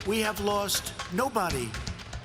We have lost nobody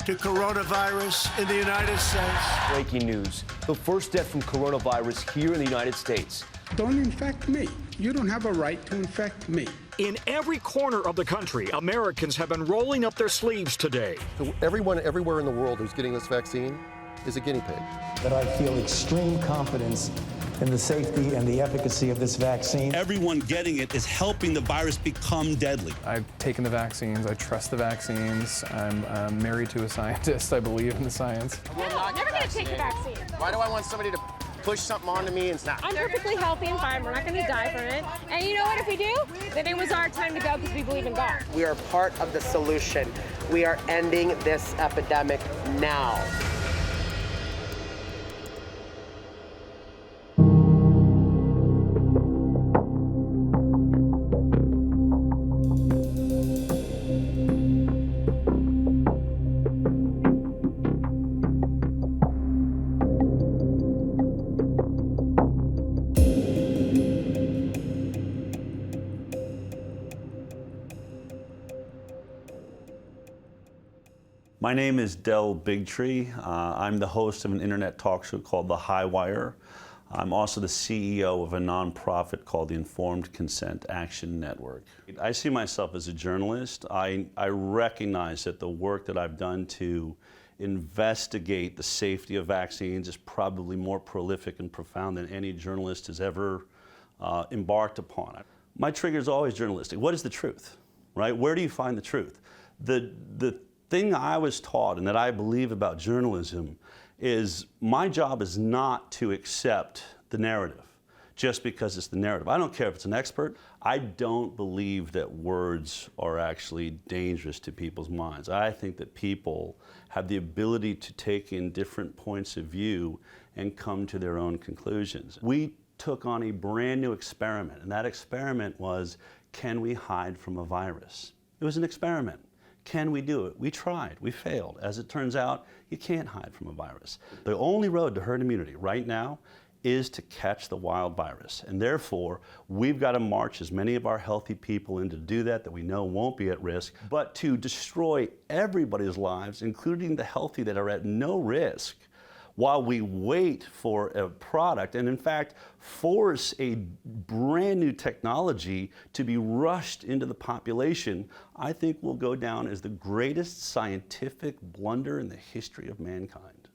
to coronavirus in the United States. Breaking news. The first death from coronavirus here in the United States. Don't infect me. You don't have a right to infect me. In every corner of the country, Americans have been rolling up their sleeves today. So everyone everywhere in the world who's getting this vaccine is a guinea pig. That I feel extreme confidence in the safety and the efficacy of this vaccine. Everyone getting it is helping the virus become deadly. I've taken the vaccines. I trust the vaccines. I'm married to a scientist. I believe in the science. No, I'm never going to take the vaccine. Why do I want somebody to push something onto me and stop? I'm perfectly healthy and fine. We're not going to die from it. And you know what? If we do, then it was our time to go because we believe in God. We are part of the solution. We are ending this epidemic now. My name is Del Bigtree. I'm the host of an internet talk show called The High Wire. I'm also the CEO of a nonprofit called the Informed Consent Action Network. I see myself as a journalist. I recognize that the work that I've done to investigate the safety of vaccines is probably more prolific and profound than any journalist has ever embarked upon. My trigger is always journalistic. What is the truth, right? Where do you find the truth? The thing I was taught and that I believe about journalism is my job is not to accept the narrative just because it's the narrative. I don't care if it's an expert. I don't believe that words are actually dangerous to people's minds. I think that people have the ability to take in different points of view and come to their own conclusions. We took on a brand new experiment, and that experiment was, can we hide from a virus? It was an experiment. Can we do it? We tried, we failed. As it turns out, you can't hide from a virus. The only road to herd immunity right now is to catch the wild virus. And therefore, we've got to march as many of our healthy people in to do that we know won't be at risk, but to destroy everybody's lives, including the healthy that are at no risk, while we wait for a product and in fact force a brand new technology to be rushed into the population, I think will go down as the greatest scientific blunder in the history of mankind.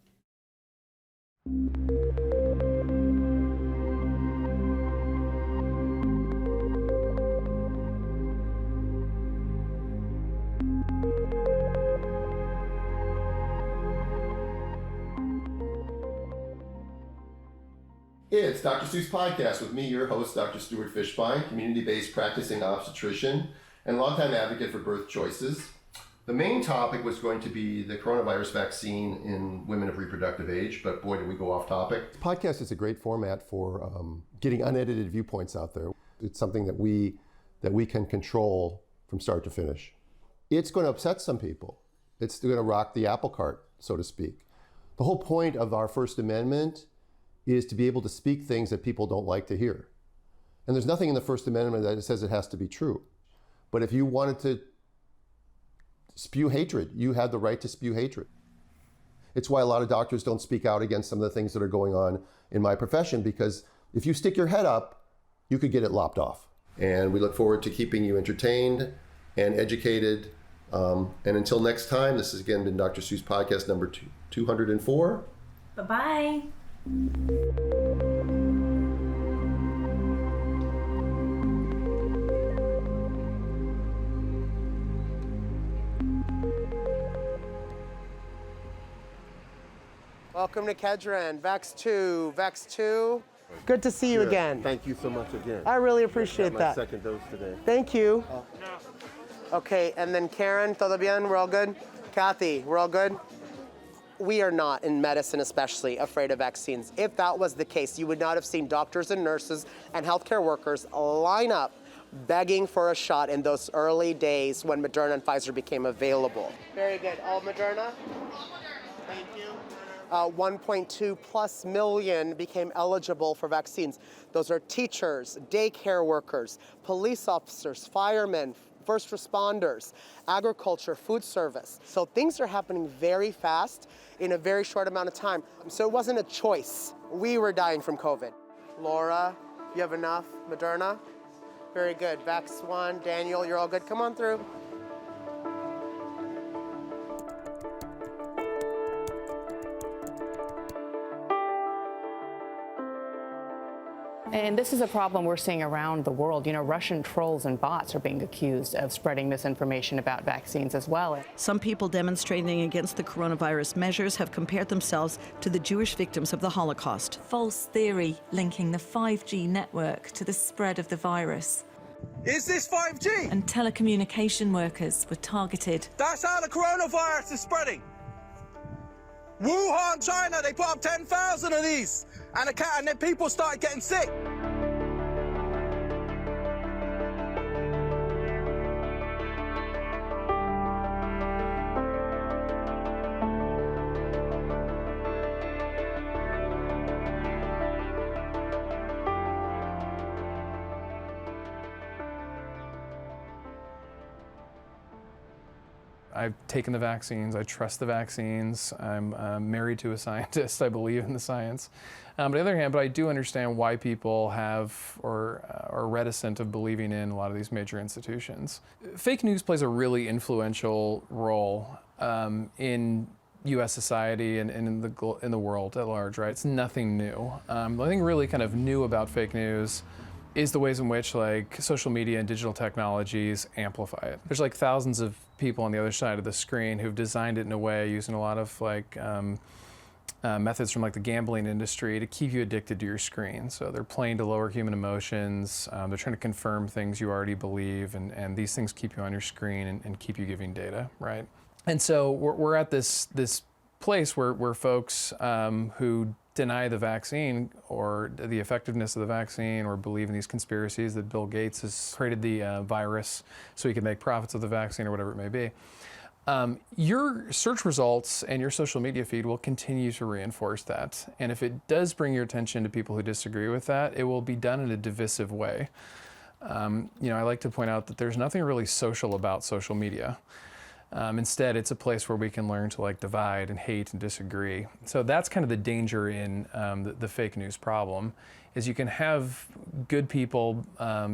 It's Dr. Seuss Podcast with me, your host, Dr. Stuart Fishbein, community-based practicing obstetrician and longtime advocate for birth choices. The main topic was going to be the coronavirus vaccine in women of reproductive age, but boy, did we go off topic. The podcast is a great format for getting unedited viewpoints out there. It's something that we can control from start to finish. It's going to upset some people. It's going to rock the apple cart, so to speak. The whole point of our First Amendment is to be able to speak things that people don't like to hear. And there's nothing in the First Amendment that says it has to be true. But if you wanted to spew hatred, you had the right to spew hatred. It's why a lot of doctors don't speak out against some of the things that are going on in my profession, because if you stick your head up, you could get it lopped off. And we look forward to keeping you entertained and educated. And until next time, this has again been Dr. Seuss Podcast number 204. Bye-bye. Welcome to Kedron. Vex 2. Good to see you again. Thank you so much again. I really appreciate that. My second dose today. Thank you. Okay, and then Karen, todo bien? We're all good? Kathy, we're all good? We are not, in medicine especially, afraid of vaccines. If that was the case, you would not have seen doctors and nurses and healthcare workers line up begging for a shot in those early days when Moderna and Pfizer became available. Very good. All Moderna? Thank you. 1.2 plus million became eligible for vaccines. Those are teachers, daycare workers, police officers, firemen, first responders, agriculture, food service. So things are happening very fast in a very short amount of time. So it wasn't a choice. We were dying from COVID. Laura, you have enough? Moderna? Very good. Vax 1, Daniel, you're all good. Come on through. And this is a problem we're seeing around the world. You know, Russian trolls and bots are being accused of spreading misinformation about vaccines as well. Some people demonstrating against the coronavirus measures have compared themselves to the Jewish victims of the Holocaust. False theory linking the 5G network to the spread of the virus. Is this 5G? And telecommunication workers were targeted. That's how the coronavirus is spreading. Wuhan, China, they put up 10,000 of these, and then people started getting sick. I've taken the vaccines. I trust the vaccines. I'm married to a scientist. I believe in the science. But on the other hand, I do understand why people have or are reticent of believing in a lot of these major institutions. Fake news plays a really influential role in U.S. society and in the world at large. Right? It's nothing new. The only thing really kind of new about fake news is the ways in which like social media and digital technologies amplify it. There's like thousands of people on the other side of the screen who've designed it in a way using a lot of like methods from like the gambling industry to keep you addicted to your screen. So they're playing to lower human emotions. They're trying to confirm things you already believe, and these things keep you on your screen and keep you giving data, right? And so we're at this place where folks who deny the vaccine or the effectiveness of the vaccine or believe in these conspiracies that Bill Gates has created the virus so he can make profits of the vaccine or whatever it may be. Your search results and your social media feed will continue to reinforce that. And if it does bring your attention to people who disagree with that, it will be done in a divisive way. I like to point out that there's nothing really social about social media. Instead, it's a place where we can learn to like divide and hate and disagree. So that's kind of the danger in the fake news problem, is you can have good people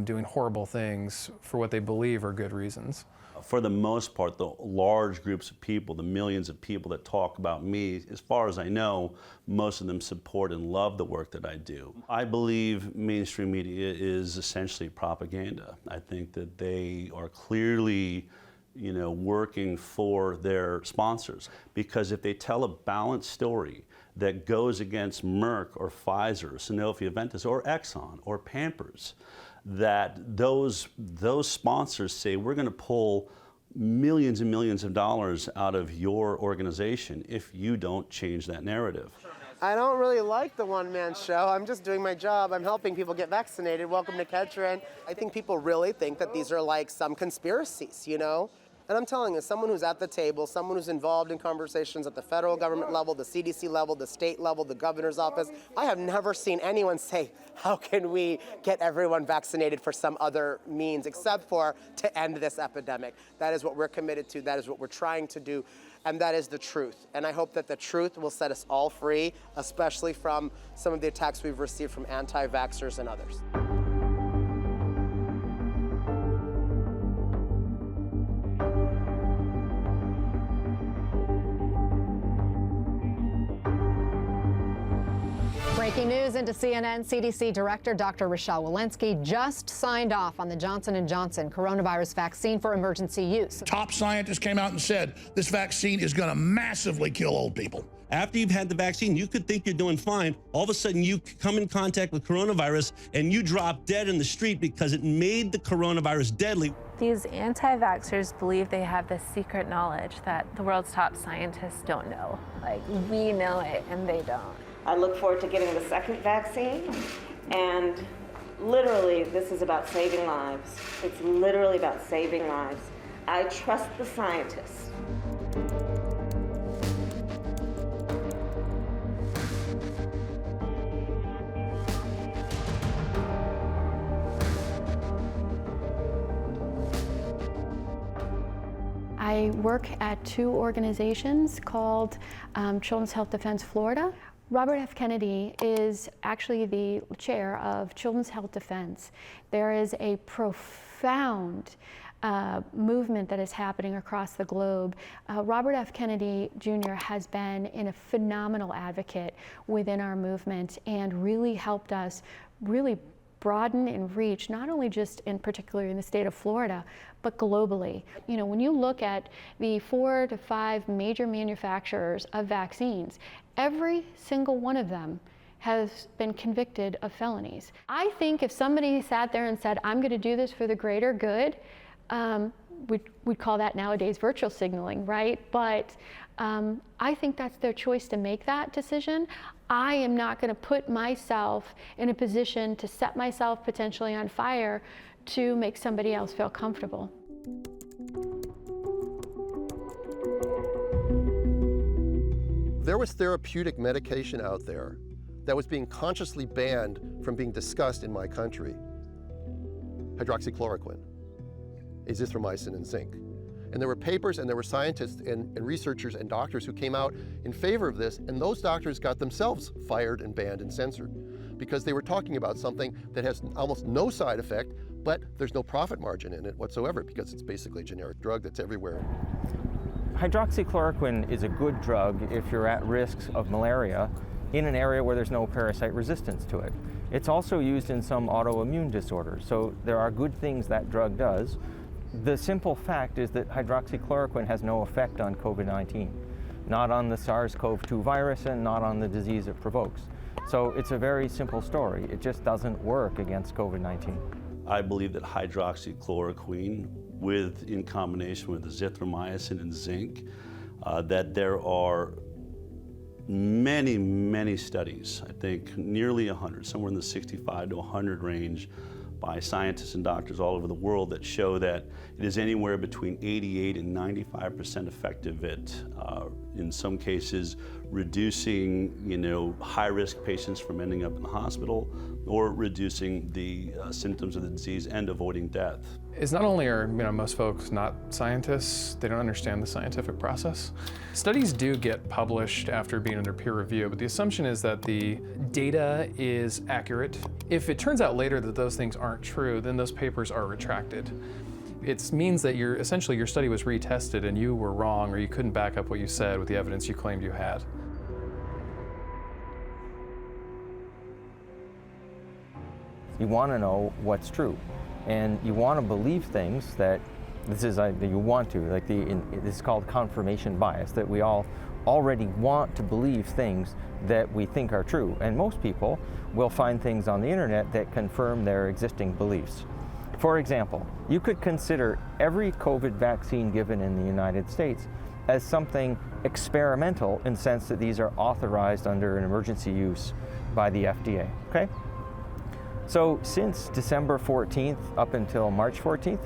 doing horrible things for what they believe are good reasons. For the most part, the large groups of people, the millions of people that talk about me, as far as I know, most of them support and love the work that I do. I believe mainstream media is essentially propaganda. I think that they are clearly working for their sponsors. Because if they tell a balanced story that goes against Merck or Pfizer, Sanofi Aventis, or Exxon, or Pampers, that those sponsors say, we're going to pull millions and millions of dollars out of your organization if you don't change that narrative. I don't really like the one-man show. I'm just doing my job. I'm helping people get vaccinated. Welcome to Ketron. I think people really think that these are like some conspiracies, And I'm telling you, someone who's at the table, someone who's involved in conversations at the federal government level, the CDC level, the state level, the governor's office, I have never seen anyone say, how can we get everyone vaccinated for some other means except for to end this epidemic? That is what we're committed to. That is what we're trying to do. And that is the truth. And I hope that the truth will set us all free, especially from some of the attacks we've received from anti-vaxxers and others. Breaking news into CNN. CDC Director Dr. Rochelle Walensky just signed off on the Johnson & Johnson coronavirus vaccine for emergency use. Top scientists came out and said this vaccine is going to massively kill old people. After you've had the vaccine, you could think you're doing fine. All of a sudden, you come in contact with coronavirus and you drop dead in the street because it made the coronavirus deadly. These anti-vaxxers believe they have this secret knowledge that the world's top scientists don't know. Like, we know it and they don't. I look forward to getting the second vaccine, and literally, this is about saving lives. It's literally about saving lives. I trust the scientists. I work at two organizations called Children's Health Defense Florida. Robert F. Kennedy is actually the chair of Children's Health Defense. There is a profound movement that is happening across the globe. Robert F. Kennedy Jr. has been a phenomenal advocate within our movement and really helped us really broaden and reach, not only just in particular in the state of Florida, but globally. You know, when you look at the 4 to 5 major manufacturers of vaccines, every single one of them has been convicted of felonies. I think if somebody sat there and said, I'm going to do this for the greater good, we'd call that nowadays virtual signaling, right? But I think that's their choice to make that decision. I am not going to put myself in a position to set myself potentially on fire to make somebody else feel comfortable. There was therapeutic medication out there that was being consciously banned from being discussed in my country. Hydroxychloroquine, azithromycin, and zinc. And there were papers and there were scientists and researchers and doctors who came out in favor of this, and those doctors got themselves fired and banned and censored because they were talking about something that has almost no side effect, but there's no profit margin in it whatsoever because it's basically a generic drug that's everywhere. Hydroxychloroquine is a good drug if you're at risk of malaria in an area where there's no parasite resistance to it. It's also used in some autoimmune disorders, so there are good things that drug does. The simple fact is that hydroxychloroquine has no effect on COVID-19, not on the SARS-CoV-2 virus and not on the disease it provokes. So it's a very simple story. It just doesn't work against COVID-19. I believe that hydroxychloroquine, in combination with azithromycin and zinc, that there are many, many studies, I think nearly 100, somewhere in the 65 to 100 range, by scientists and doctors all over the world that show that it is anywhere between 88 and 95% effective at, in some cases, reducing, high-risk patients from ending up in the hospital or reducing the symptoms of the disease and avoiding death. It's not only are most folks not scientists, they don't understand the scientific process. Studies do get published after being under peer review, but the assumption is that the data is accurate. If it turns out later that those things aren't true, then those papers are retracted. It means that essentially your study was retested and you were wrong, or you couldn't back up what you said with the evidence you claimed you had. You want to know what's true, and you want to believe things that this is called confirmation bias, that we all already want to believe things that we think are true, and most people will find things on the internet that confirm their existing beliefs. For example, you could consider every COVID vaccine given in the United States as something experimental in the sense that these are authorized under an emergency use by the FDA, okay? So since December 14th up until March 14th,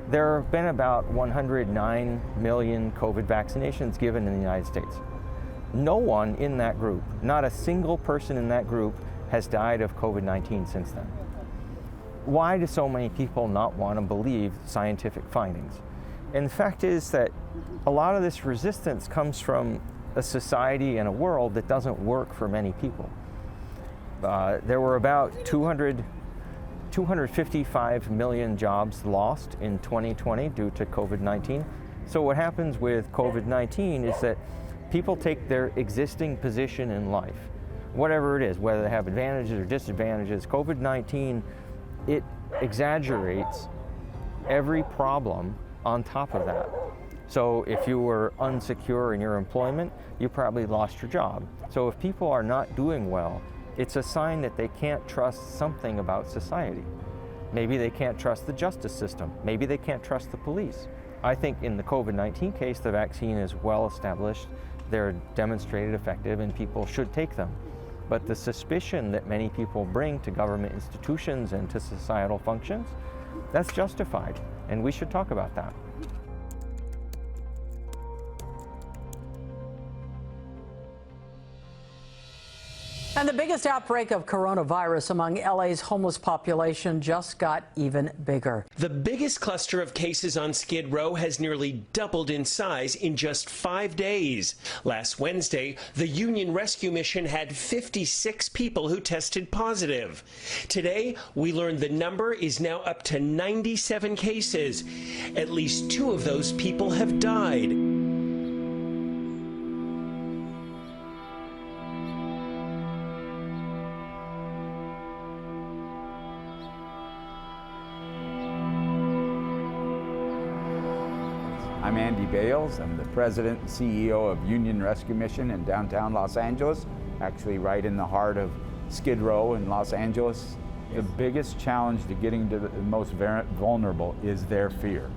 there have been about 109 million COVID vaccinations given in the United States. No one in that group, not a single person in that group, has died of COVID-19 since then. Why do so many people not want to believe scientific findings? And the fact is that a lot of this resistance comes from a society and a world that doesn't work for many people. There were about 255 million jobs lost in 2020 due to COVID-19. So what happens with COVID-19 is that people take their existing position in life, whatever it is, whether they have advantages or disadvantages. COVID-19, it exaggerates every problem on top of that. So if you were unsecure in your employment, you probably lost your job. So if people are not doing well, it's a sign that they can't trust something about society. Maybe they can't trust the justice system. Maybe they can't trust the police. I think in the COVID-19 case, the vaccine is well established. They're demonstrated effective and people should take them. But the suspicion that many people bring to government institutions and to societal functions, that's justified, and we should talk about that. And the biggest outbreak of coronavirus among LA's homeless population just got even bigger. The biggest cluster of cases on Skid Row has nearly doubled in size in just 5 days. Last Wednesday, the Union Rescue Mission had 56 people who tested positive. Today, we learned the number is now up to 97 cases. At least 2 of those people have died. I'm Andy Bales. I'm the president and CEO of Union Rescue Mission in downtown Los Angeles, actually right in the heart of Skid Row in Los Angeles. The biggest challenge to getting to the most vulnerable is their fear.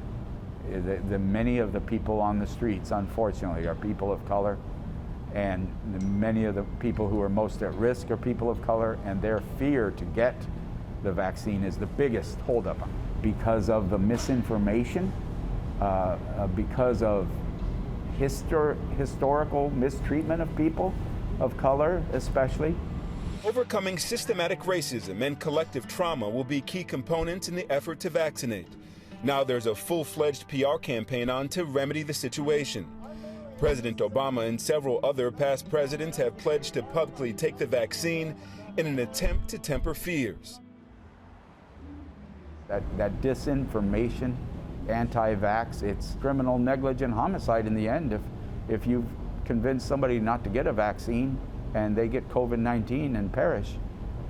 Many of the people on the streets, unfortunately, are people of color, and many of the people who are most at risk are people of color, and their fear to get the vaccine is the biggest holdup because of the misinformation. Because of historical mistreatment of people of color, especially. Overcoming systematic racism and collective trauma will be key components in the effort to vaccinate. Now there's a full-fledged PR campaign on to remedy the situation. President Obama and several other past presidents have pledged to publicly take the vaccine in an attempt to temper fears. That disinformation, anti-vax, it's criminal negligent homicide in the end. If you've convinced somebody not to get a vaccine and they get COVID-19 and perish,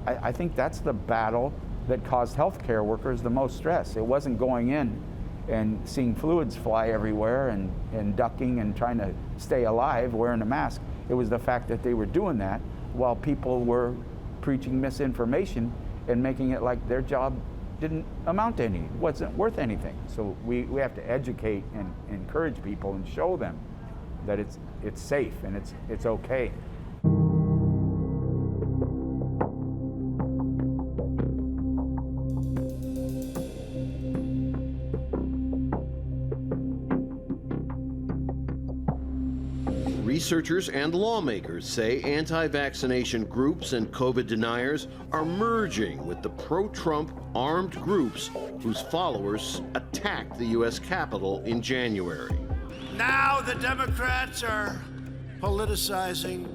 I think that's the battle that caused healthcare workers the most stress. It wasn't going in and seeing fluids fly everywhere and ducking and trying to stay alive wearing a mask. It was the fact that they were doing that while people were preaching misinformation and making it like their job didn't amount to anything, wasn't worth anything. So we have to educate and encourage people and show them that it's safe and it's okay. Researchers and lawmakers say anti-vaccination groups and COVID deniers are merging with the pro-Trump armed groups whose followers attacked the U.S. Capitol in January. Now the Democrats are politicizing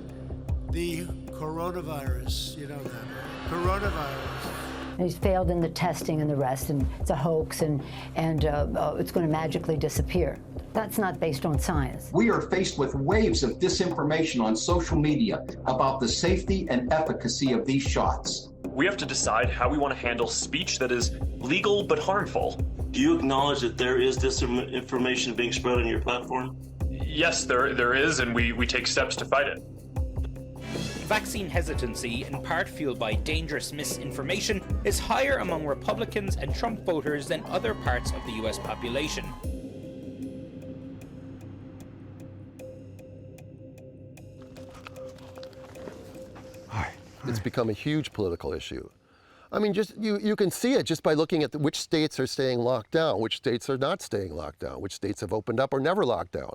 the coronavirus. You know that, right? Coronavirus. He's failed in the testing and the rest, and it's a hoax, and it's going to magically disappear. That's not based on science. We are faced with waves of disinformation on social media about the safety and efficacy of these shots. We have to decide how we want to handle speech that is legal but harmful. Do you acknowledge that there is disinformation being spread on your platform? Yes, there is, and we take steps to fight it. Vaccine hesitancy, in part fueled by dangerous misinformation, is higher among Republicans and Trump voters than other parts of the U.S. population. It's become a huge political issue. I mean, just you can see it just by looking at which states are staying locked down, which states are not staying locked down, which states have opened up or never locked down.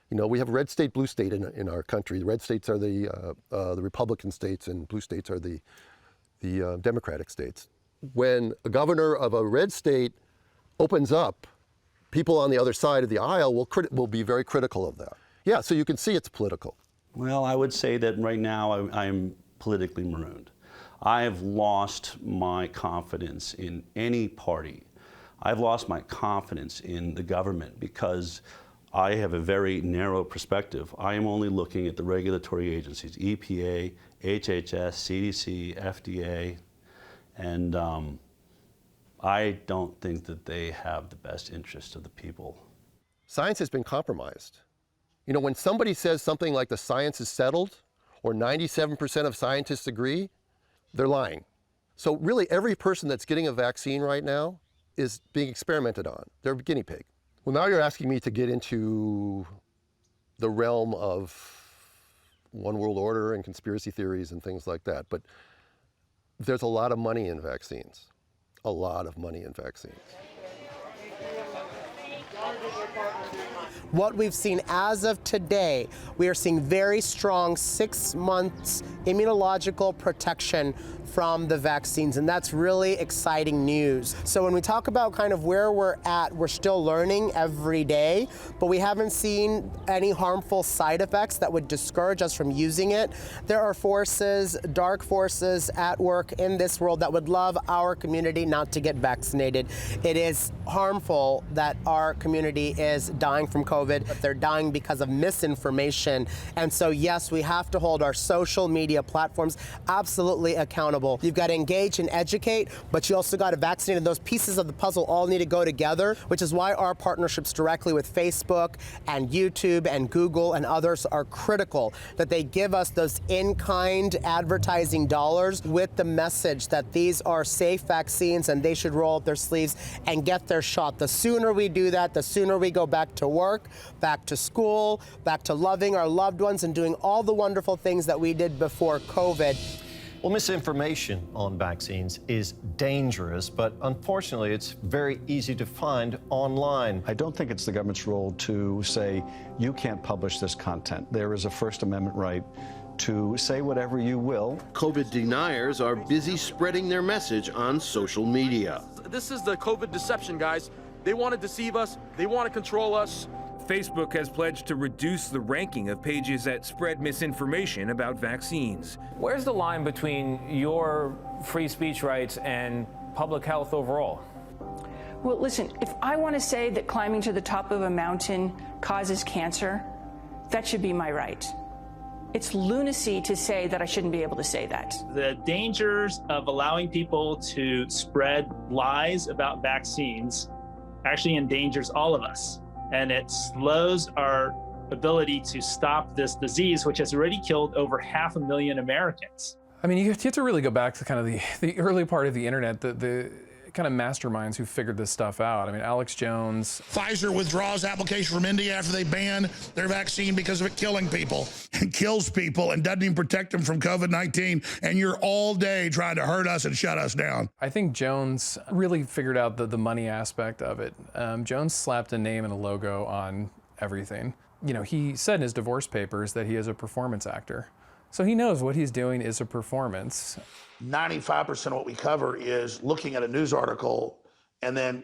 You know, we have red state, blue state in our country. The red states are the Republican states, and blue states are the Democratic states. When a governor of a red state opens up, people on the other side of the aisle will be very critical of that. Yeah, so you can see it's political. Well, I would say that right now I'm politically marooned. I have lost my confidence in any party. I've lost my confidence in the government because I have a very narrow perspective. I am only looking at the regulatory agencies, EPA, HHS, CDC, FDA, and I don't think that they have the best interest of the people. Science has been compromised. You know, when somebody says something like the science is settled, or 97% of scientists agree, they're lying. So really every person that's getting a vaccine right now is being experimented on. They're a guinea pig. Well, now you're asking me to get into the realm of one world order and conspiracy theories and things like that. But there's a lot of money in vaccines. A lot of money in vaccines. what we've seen as of today, we are seeing very strong 6 months immunological protection from the vaccines, and that's really exciting news. So when we talk about kind of where we're at, we're still learning every day, but we haven't seen any harmful side effects that would discourage us from using it. There are forces, dark forces at work in this world that would love our community not to get vaccinated. It is harmful that our community is dying from COVID, but they're dying because of misinformation. And so yes, we have to hold our social media platforms absolutely accountable. You've got to engage and educate, but you also got to vaccinate, and those pieces of the puzzle all need to go together, which is why our partnerships directly with Facebook and YouTube and Google and others are critical, that they give us those in-kind advertising dollars with the message that these are safe vaccines and they should roll up their sleeves and get their shot. The sooner we do that, the sooner we go back to work, back to school, back to loving our loved ones and doing all the wonderful things that we did before COVID. Well, misinformation on vaccines is dangerous, but unfortunately, it's very easy to find online. I don't think it's the government's role to say, you can't publish this content. There is a First Amendment right to say whatever you will. COVID deniers are busy spreading their message on social media. This is the COVID deception, guys. They want to deceive us. They want to control us. Facebook has pledged to reduce the ranking of pages that spread misinformation about vaccines. Where's the line between your free speech rights and public health overall? Well, listen, if I want to say that climbing to the top of a mountain causes cancer, that should be my right. It's lunacy to say that I shouldn't be able to say that. The dangers of allowing people to spread lies about vaccines actually endangers all of us. And it slows our ability to stop this disease, which has already killed over 500,000 Americans. I mean, you have to really go back to kind of the early part of the internet, the kind of masterminds who figured this stuff out. I mean, Alex Jones. Pfizer withdraws application from India after they ban their vaccine because of it killing people and kills people and doesn't even protect them from COVID-19. And you're all day trying to hurt us and shut us down. I think Jones really figured out the money aspect of it. Jones slapped a name and a logo on everything. You know, he said in his divorce papers that he is a performance actor. So he knows what he's doing is a performance. 95% of what we cover is looking at a news article and then,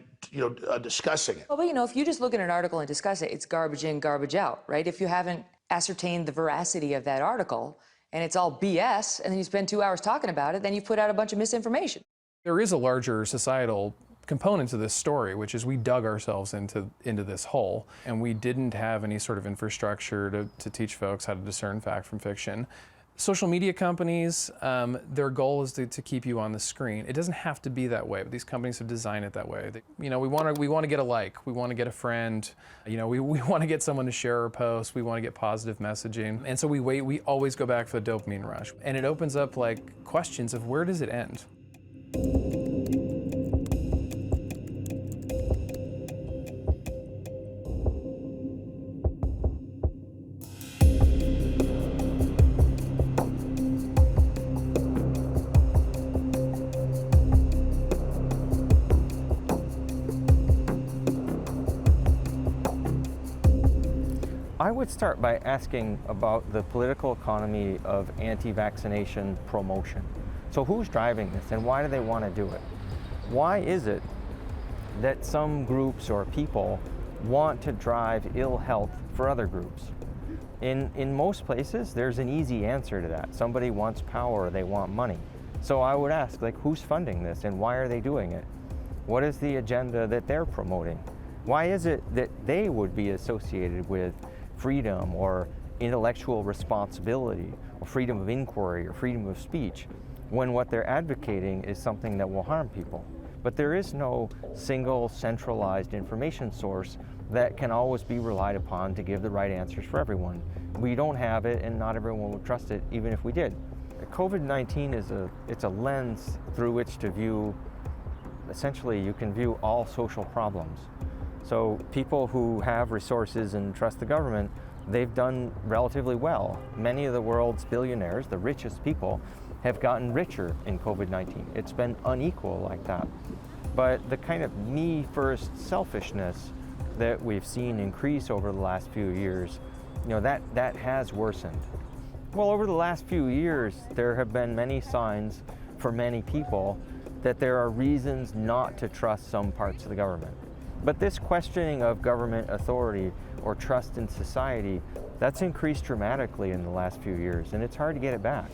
discussing it. Well, but if you just look at an article and discuss it, it's garbage in, garbage out, right? If you haven't ascertained the veracity of that article and it's all BS and then you spend 2 hours talking about it, then you've put out a bunch of misinformation. There is a larger societal component to this story, which is we dug ourselves into this hole, and we didn't have any sort of infrastructure to teach folks how to discern fact from fiction. Social media companies, their goal is to keep you on the screen. It doesn't have to be that way, but these companies have designed it that way. We want to get a like, we want to get a friend, we want to get someone to share our post, we want to get positive messaging, and so we always go back for the dopamine rush, and it opens up like questions of where does it end? I would start by asking about the political economy of anti-vaccination promotion. So who's driving this and why do they want to do it? Why is it that some groups or people want to drive ill health for other groups? In most places, there's an easy answer to that. Somebody wants power, they want money. So I would ask, who's funding this and why are they doing it? What is the agenda that they're promoting? Why is it that they would be associated with freedom or intellectual responsibility or freedom of inquiry or freedom of speech when what they're advocating is something that will harm people? But there is no single centralized information source that can always be relied upon to give the right answers for everyone. We don't have it, and not everyone will trust it, even if we did. COVID-19 it's a lens through which to view, essentially you can view all social problems. So people who have resources and trust the government, they've done relatively well. Many of the world's billionaires, the richest people, have gotten richer in COVID-19. It's been unequal like that. But the kind of me-first selfishness that we've seen increase over the last few years, that has worsened. Well, over the last few years, there have been many signs for many people that there are reasons not to trust some parts of the government. But this questioning of government authority or trust in society, that's increased dramatically in the last few years, and it's hard to get it back.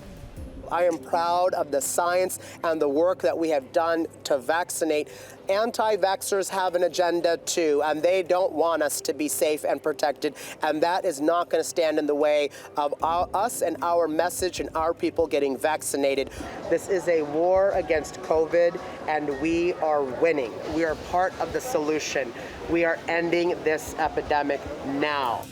I am proud of the science and the work that we have done to vaccinate. Anti-vaxxers have an agenda too, and they don't want us to be safe and protected, and that is not going to stand in the way of us and our message and our people getting vaccinated. This is a war against COVID, and we are winning. We are part of the solution. We are ending this epidemic now.